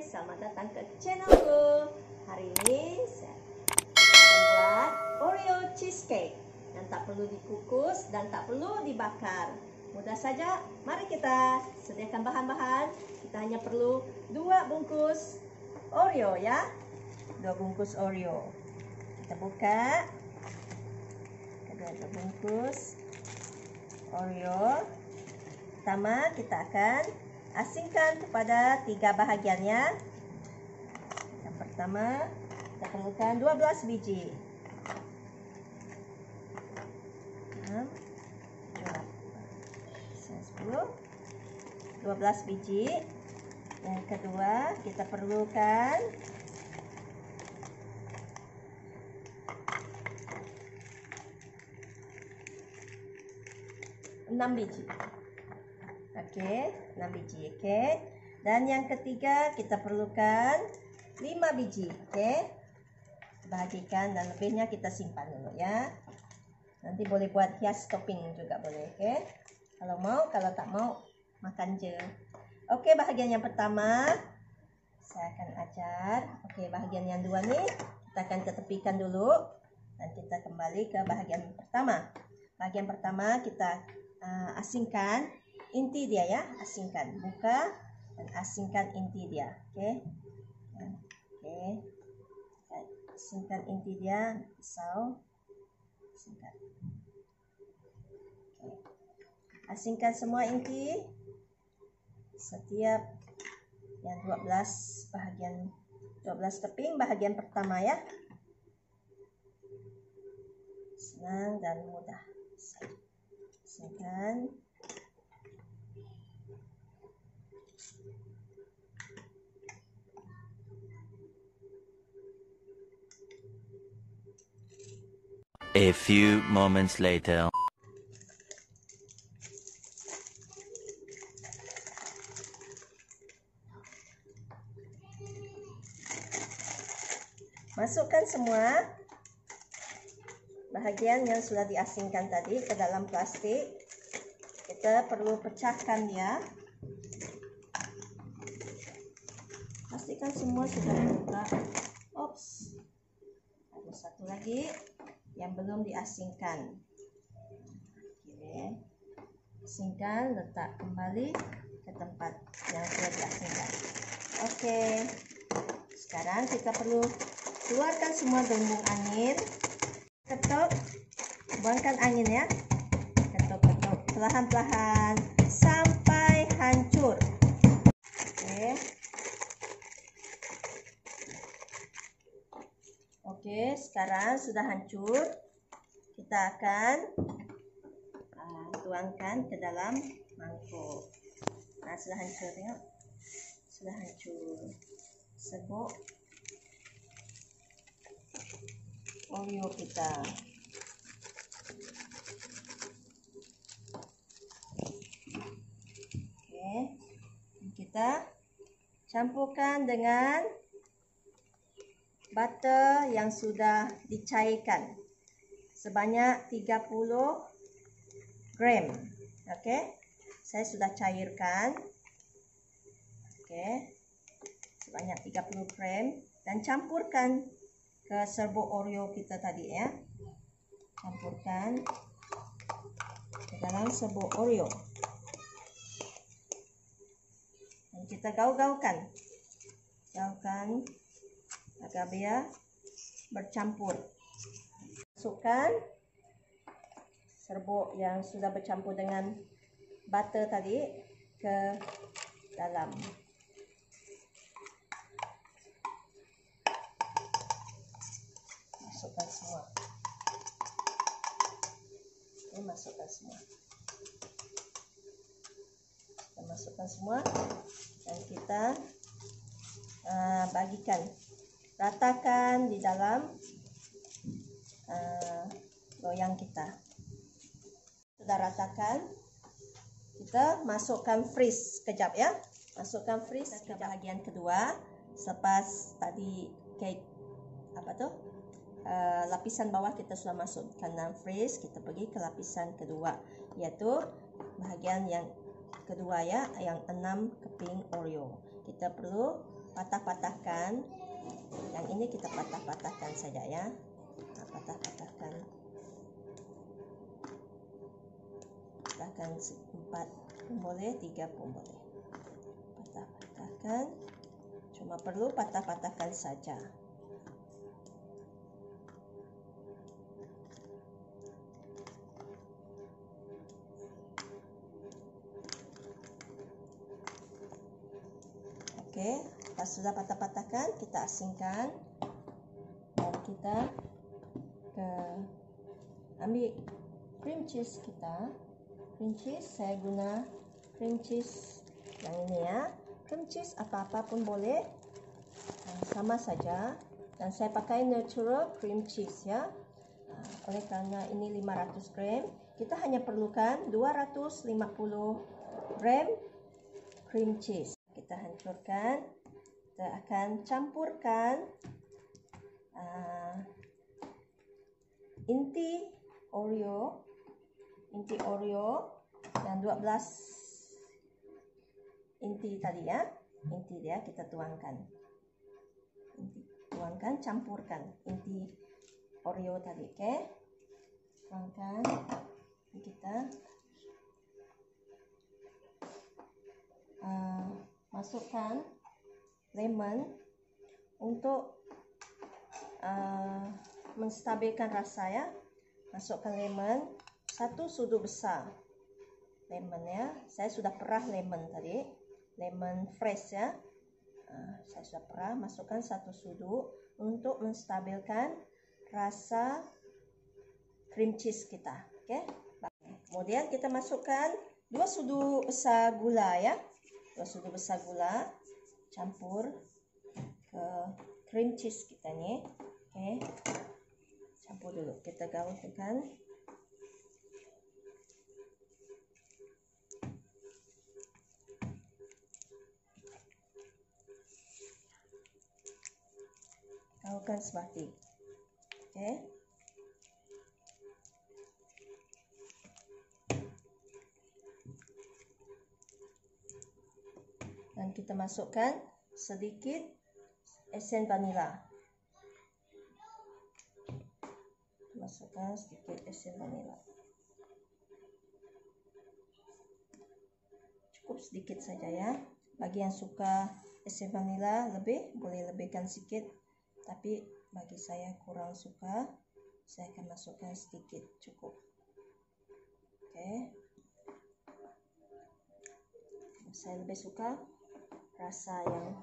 selamat datang ke channelku. Hari ini saya akan buat Oreo cheesecake yang tak perlu dikukus dan tak perlu dibakar. Mudah saja, mari kita sediakan bahan-bahan. Kita hanya perlu 2 bungkus Oreo ya. 2 bungkus Oreo. Kita buka. Ada 2 bungkus Oreo. Pertama kita akan asingkan kepada 3 bahagiannya. Yang pertama kita perlukan 12 biji. 12 biji. Yang kedua kita perlukan 6 biji. Oke, 6 biji, oke. Dan yang ketiga kita perlukan 5 biji, oke. Bagikan dan lebihnya kita simpan dulu ya. Nanti boleh buat hias topping juga boleh, oke. Kalau mau, kalau tak mau makan je. Oke, bahagian yang pertama saya akan ajar. Oke, bahagian yang 2 nih kita akan ketepikan dulu dan kita kembali ke bahagian pertama. Bahagian pertama kita asingkan inti dia ya, asingkan, buka dan asingkan inti dia, oke. Oke, asingkan inti dia, pisau, asingkan. Oke. Asingkan semua inti, setiap yang 12 bahagian, 12 keping bahagian pertama ya. Senang dan mudah. Asingkan. A few moments later. Masukkan semua bahagian yang sudah diasingkan tadi ke dalam plastik. Kita perlu pecahkan dia. Pastikan semua sudah terbuka. Ops. Ada satu lagi yang belum diasingkan. Oke. Asingkan, letak kembali ke tempat yang sudah diasingkan. Oke. Sekarang kita perlu keluarkan semua gelembung angin. Ketuk, buangkan angin ya. Ketuk-ketuk perlahan-lahan sampai hancur. Oke. Oke, sekarang sudah hancur. Kita akan tuangkan ke dalam mangkuk. Nah, sudah hancur ya. Sudah hancur. Serbuk Oreo kita. Oke, kita campurkan dengan butter yang sudah dicairkan sebanyak 30 gram. Oke, saya sudah cairkan. Oke, sebanyak 30 gram dan campurkan ke serbuk Oreo kita tadi ya. Campurkan ke dalam serbuk Oreo. Dan kita gaul-gaulkan. Gaulkan agar dia bercampur. Masukkan serbuk yang sudah bercampur dengan butter tadi ke dalam. Masukkan semua. Oke, masukkan semua. Kita masukkan semua dan kita bagikan. Ratakan di dalam loyang kita. Sudah ratakan, kita masukkan freeze sekejap ya. Masukkan freeze ke bahagian kedua. Selepas tadi cake lapisan bawah kita sudah masukkan dalam freeze, kita pergi ke lapisan kedua, yaitu bahagian yang kedua ya, yang 6 keping Oreo. Kita perlu patah-patahkan. Yang ini kita patah-patahkan saja ya. Nah, patah-patahkan. Patahkan 4 pun boleh, 3 pun boleh. Patah-patahkan. Cuma perlu patah-patahkan saja. Oke, pas sudah patah-patahkan, kita asingkan dan kita ambil cream cheese kita. Cream cheese, saya guna cream cheese yang ini ya. Cream cheese apa-apa pun boleh, sama saja. Dan saya pakai natural cream cheese ya. Oleh karena ini 500 gram, kita hanya perlukan 250 gram cream cheese. Kita hancurkan. Kita akan campurkan inti Oreo dan 12 inti tadi ya. Inti dia kita tuangkan. Campurkan inti Oreo tadi, oke? Tuangkan. Kita masukkan lemon untuk menstabilkan rasa ya. Masukkan lemon 1 sudu besar. Lemon ya. Saya sudah perah lemon tadi. Lemon fresh ya. Saya sudah perah. Masukkan 1 sudu untuk menstabilkan rasa cream cheese kita. Oke. Kemudian kita masukkan 2 sudu besar gula ya. 2 sudu besar gula. Campur ke cream cheese kita nih. Oke. Campur dulu. Kita gaulkan. Gaulkan seperti. Oke. Dan kita masukkan sedikit esen vanila. Masukkan sedikit esen vanila. Cukup sedikit saja ya. Bagi yang suka esen vanila lebih, boleh lebihkan sedikit. Tapi bagi saya kurang suka, saya akan masukkan sedikit, cukup. Oke. Saya lebih suka rasa yang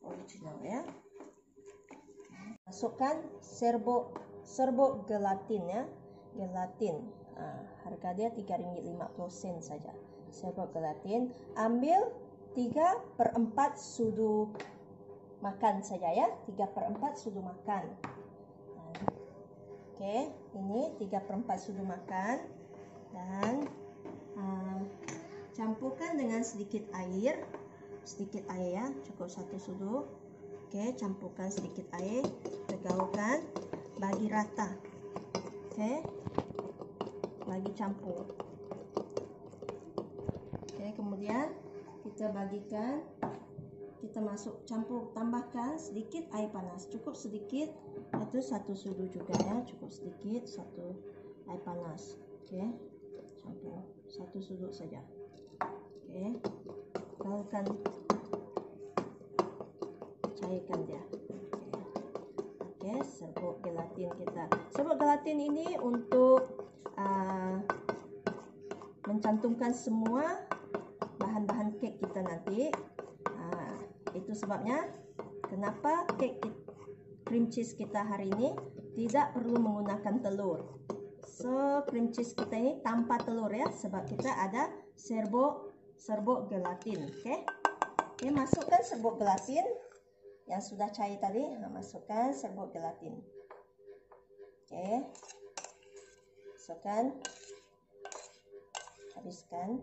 original ya. Masukkan serbuk gelatin ya. Gelatin. Harga dia Rp3.50 saja. Serbuk gelatin. Ambil 3/4 sudu makan saja ya. 3/4 sudu makan. Oke, ini 3/4 sudu makan. Dan campurkan dengan sedikit air ya, cukup 1 sudu. Oke, campurkan sedikit air, gaulkan, bagi rata. Oke, bagi campur. Oke, kemudian kita bagikan, kita campur, tambahkan sedikit air panas, cukup sedikit, itu 1 sudu juga ya, cukup sedikit, 1 air panas. Oke, campur 1 sudu saja. Oke, gaulkan, cairkan dia. Oke, serbuk gelatin kita. Serbuk gelatin ini untuk mencantumkan semua bahan-bahan kek kita nanti. Itu sebabnya kenapa kek cream cheese kita hari ini tidak perlu menggunakan telur. So, cream cheese kita ini tanpa telur ya, sebab kita ada serbuk gelatin. Oke, masukkan serbuk gelatin yang sudah cair tadi. Masukkan serbuk gelatin. Oke, masukkan, habiskan.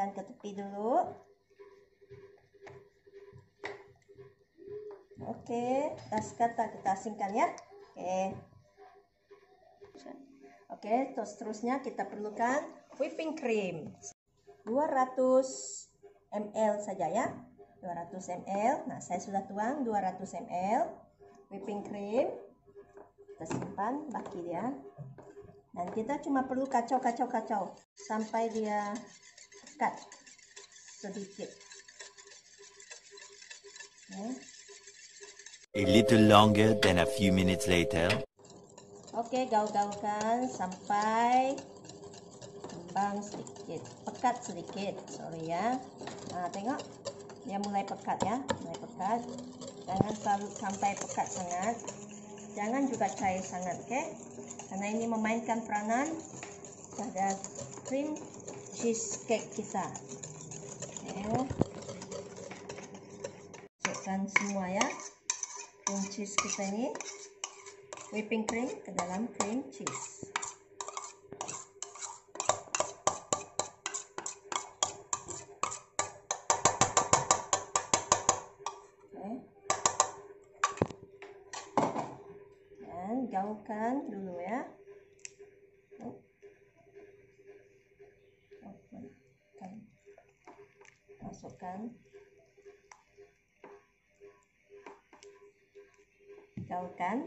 Ke tepi dulu. Oke, kita asingkan ya. Oke. Oke, terus seterusnya kita perlukan whipping cream 200 ml saja ya, 200 ml. Nah, saya sudah tuang 200 ml whipping cream. Kita simpan baki dia. Dan kita cuma perlu kacau sampai dia pekat sedikit. A little longer than a few minutes later. Oke, gaul-gaulkan sampai kembang sedikit, pekat sedikit, sorry ya. Nah, tengok dia mulai pekat ya, mulai pekat. Jangan selalu sampai pekat sangat, jangan juga cair sangat, oke? Karena ini memainkan peranan pada cream cheesecake kita. Masukkan semua ya, cream cheese kita ini, whipping cream ke dalam cream cheese. Dan gaulkan dulu ya. Masukkan, gaulkan.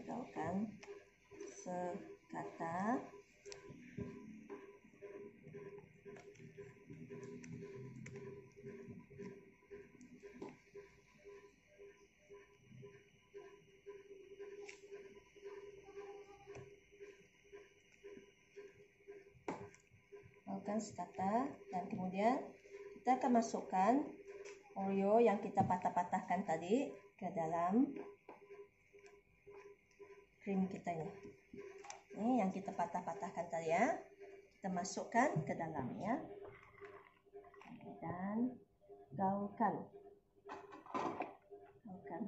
Gaulkan sekata. Gaulkan sekata, dan kemudian kita akan masukkan Oreo yang kita patah-patahkan tadi ke dalam krim kita ini. Ini yang kita patah-patahkan tadi ya. Kita masukkan ke dalam ya. Dan gaulkan. Gaulkan.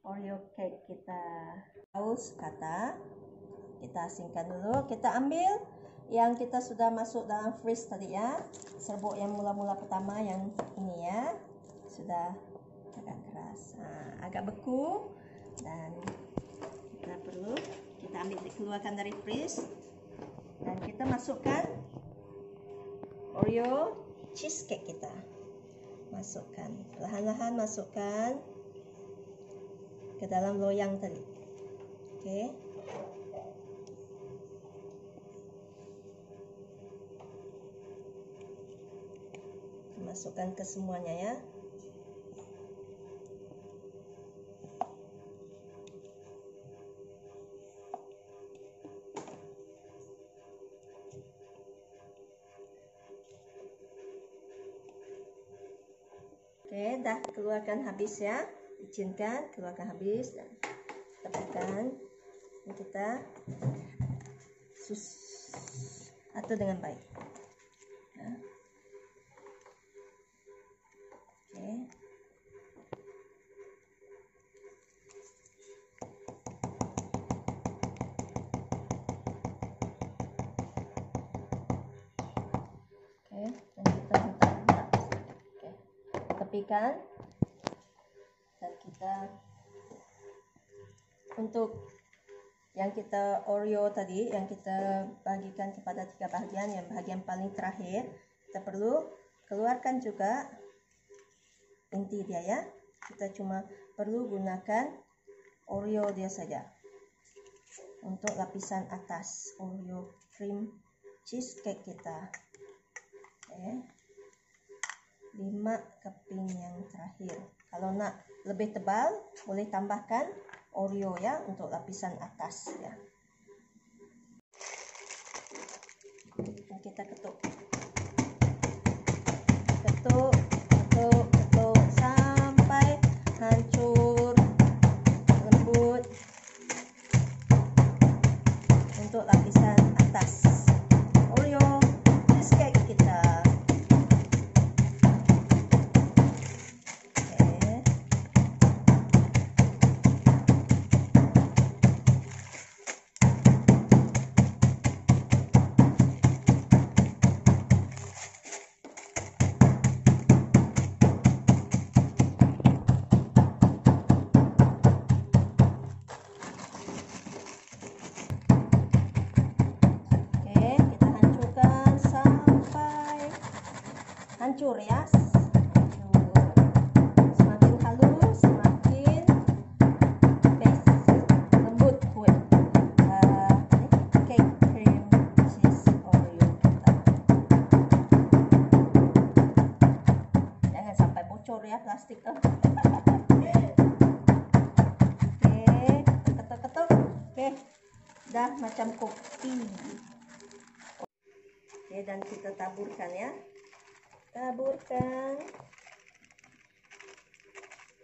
Oreo cake kita gaul sekata. Kita asingkan dulu. Kita ambil yang kita sudah masuk dalam freeze tadi ya. Serbuk yang mula-mula pertama yang ini ya. Sudah agak keras. Agak beku. Dan kita perlu kita ambil, dikeluarkan dari freeze, dan kita masukkan Oreo cheesecake kita. Masukkan, perlahan-lahan masukkan ke dalam loyang tadi. Oke. Masukkan ke semuanya ya. Oke, dah keluarkan habis ya. Izinkan keluarkan habis dan tepikan. Ini kita atur dengan baik. Nah. Oke. Oke, dan kita hentak. Oke. Tepikan, dan kita untuk yang kita Oreo tadi yang kita bagikan kepada 3 bagian, yang bagian paling terakhir kita perlu keluarkan juga inti dia ya. Kita cuma perlu gunakan Oreo dia saja untuk lapisan atas Oreo cream cheesecake kita. Oke. 5 keping yang terakhir. Kalau nak lebih tebal, boleh tambahkan Oreo ya untuk lapisan atas ya. Dan kita ketuk sampai hancur, lembut untuk lapisan atas Oreo cheesecake kita. hancur ya. Semakin halus, semakin best, lembut kue cake cream cheese Oreo kita. Jangan sampai bocor ya plastik tuh. Ketuk-ketuk. Oke, dah macam kopi. Oke, dan kita taburkan ya. Taburkan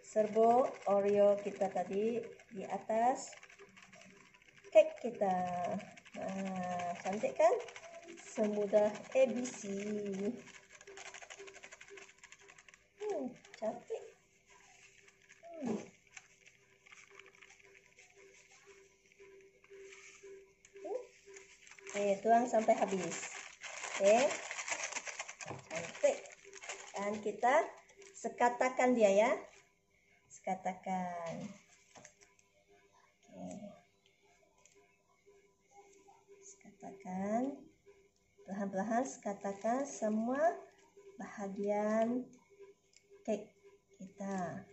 serbuk Oreo kita tadi di atas cake kita. Nah, cantik kan? Semudah ABC. Cantik. Oke, tuang sampai habis. Oke, cantik. Dan kita sekatakan dia ya, sekatakan. Oke, sekatakan perlahan-lahan, sekatakan semua bahagian cake kita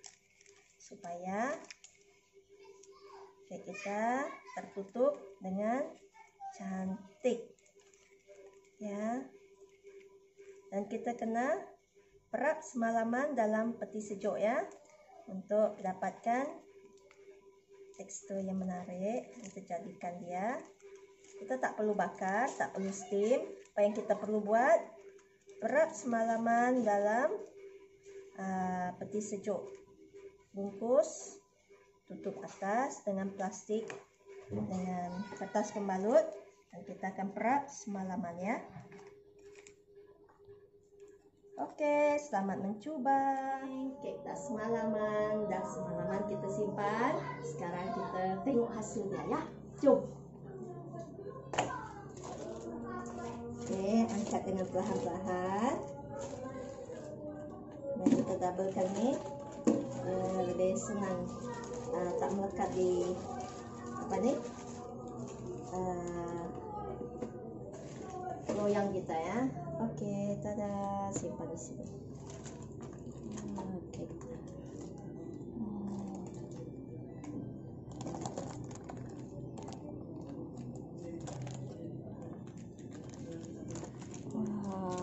supaya cake kita tertutup dengan cantik ya. Dan kita kena perap semalaman dalam peti sejuk ya, untuk dapatkan tekstur yang menarik. Kita jadikan dia, kita tak perlu bakar, tak perlu steam. Apa yang kita perlu buat, perap semalaman dalam peti sejuk, bungkus, tutup atas dengan plastik, dengan kertas pembalut, dan kita akan perap semalaman ya. Oke, selamat mencoba. Kek dah semalaman kita simpan. Sekarang kita tengok hasilnya ya. Jom. Oke, angkat dengan perlahan-lahan. Dan kita doublekan ni, lebih senang, tak melekat di apa ni, loyang kita ya. Oke, tada, simpan di sini. Oke. Wah.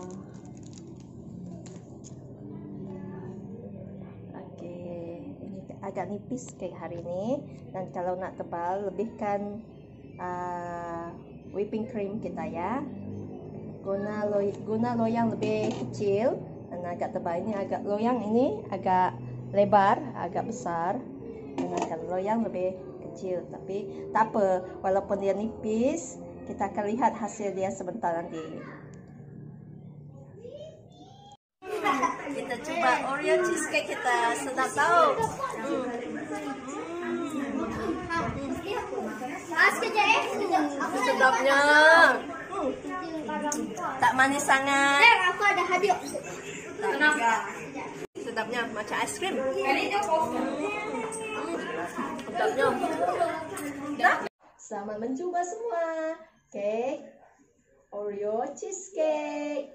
Oke, ini agak nipis kek hari ini. Dan kalau nak tebal, lebihkan whipping cream kita ya. Guna loyang lebih kecil dan agak tebal. Ini agak loyang, ini agak lebar, agak besar. Dan agak loyang lebih kecil. Tapi tak apa, walaupun dia nipis, kita akan lihat hasil dia sebentar nanti. Kita coba Oreo cheesecake kita, sedap tau. Sedapnya. Tak manis sangat. Aku ada hadiah. Kenapa? Sedapnya macam aiskrim. Sedapnya. Selamat mencoba semua. Cake Oreo cheesecake.